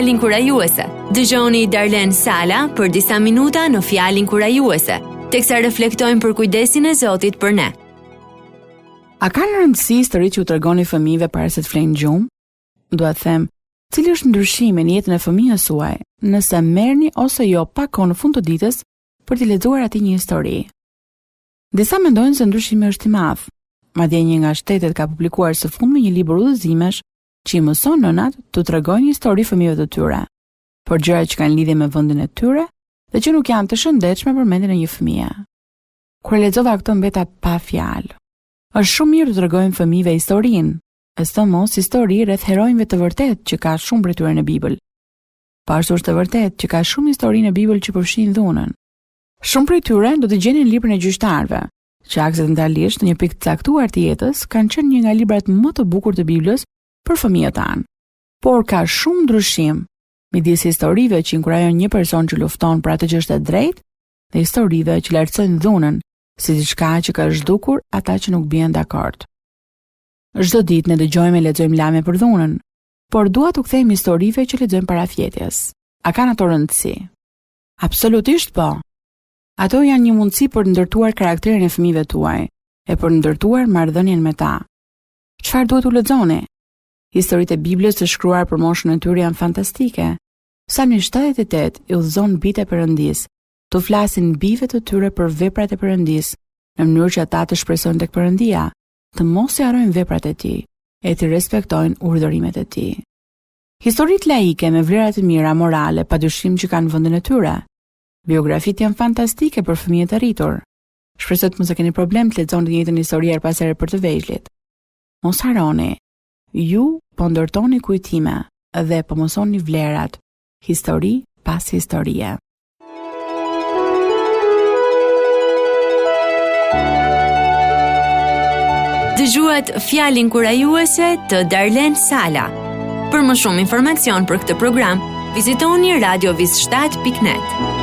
Fjalin kurajuese. Dëgjoni Darlen Sala për disa minuta në Fjalin kurajuese, teksa reflektojmë për kujdesin e Zotit për ne. A ka në rëndësi historitë që u tregoni fëmijëve para se të flenë gjumë? Dua të them, cili është ndryshimi në jetën e fëmijës suaj nëse merrni ose jo pak kohë në fund të ditës për t'i lexuar atij një histori? Disa mendojnë se ndryshimi është i madh. Madje një nga shtetet ka publikuar së fundmi një libër udhëzimesh që i mëson nënat të tregojnë histori fëmijëve të tyre, por gjëra që kanë lidhje me vendin e tyre dhe që nuk janë të shëndetshme për mendjen e një fëmie. Kur lexova këtë mbeta pa fjalë. Është shumë mirë të tregojmë fëmijëve historinë, e së mos histori rreth heronjve të vërtet që ka shumë prej tyre në Bibël. Pashtu është të vërtet që ka shumë histori në Bibël që përfshin dhunën. Shumë prej tyre do të gjeni në librin e gjyqtarëve, që aksidentalisht në një pikë të caktuar të jetës kanë qenë një nga librat më të bukur të Biblës për fëmijët tanë. Por ka shumë ndryshim midis historive që inkurajojnë një person që lufton për atë që është e drejtë dhe historive që lartësojnë dhunën si diçka që ka zhdukur ata që nuk bien dakord. Çdo ditë ne dëgjojmë e lexojmë lajme për dhunën, por dua t'u kthejmë historive që lexojmë parafjetjes. A kanë ato rëndësi? Absolutisht po. Ato janë një mundësi për të ndërtuar karakterin e fëmijëve tuaj e për të ndërtuar marrëdhënien me ta. Çfarë duhet u lexoni? Historitë e Biblës të shkruar për moshën e tyre janë fantastike. Psalmi 78 i udhëzon bijtë e Perëndis të flasin bijve të tyre për veprat e Perëndis, në mënyrë që ata të shpresojnë tek Perëndia, të mos i harrojnë veprat e tij e të respektojnë urdhërimet e tij. Historitë laike me vlera të mira morale padyshim që kanë vendin e tyre. Biografitë janë fantastike për fëmijët e rritur. Shpresoj të mos e keni problem të lexoni të njëjtën histori her pas here për të vegjëlit. Mos harroni, ju po ndërtoni kujtime dhe po mësoni vlerat, histori pas historie. Dëgjuat Fjalin kurajuese të Darlen Sala. Për më shumë informacion për këtë program, vizitoni radioviz7.net.